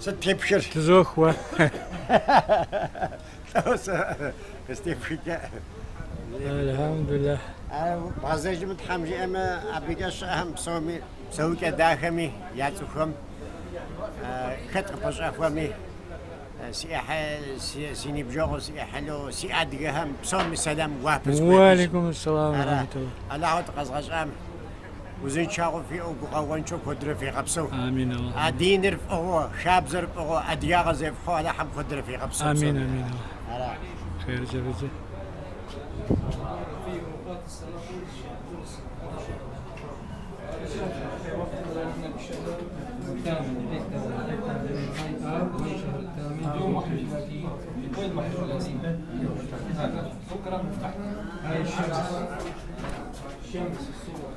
ستيبشر تزوخوا استيبشر الحمد لله. بعضيش متحمجي أما أبيكاش أهم صومي سويك داخمي يعطوكم خطر أفوامي سياحة سيني بجوغ سياحة لو سيادقهم بصومي سلام وابس وعليكم السلام ورحمة الله. الله تقصقص أم وزين شاغو في أوقوان شو خدر في قبسو آمين الله. أدين رفقه شاب زرفقه أدياغ زرفقه على حم خدر في قبسو. آمين آمين الله. خير جبزي. بكره نفتح هاي الشمس الصبح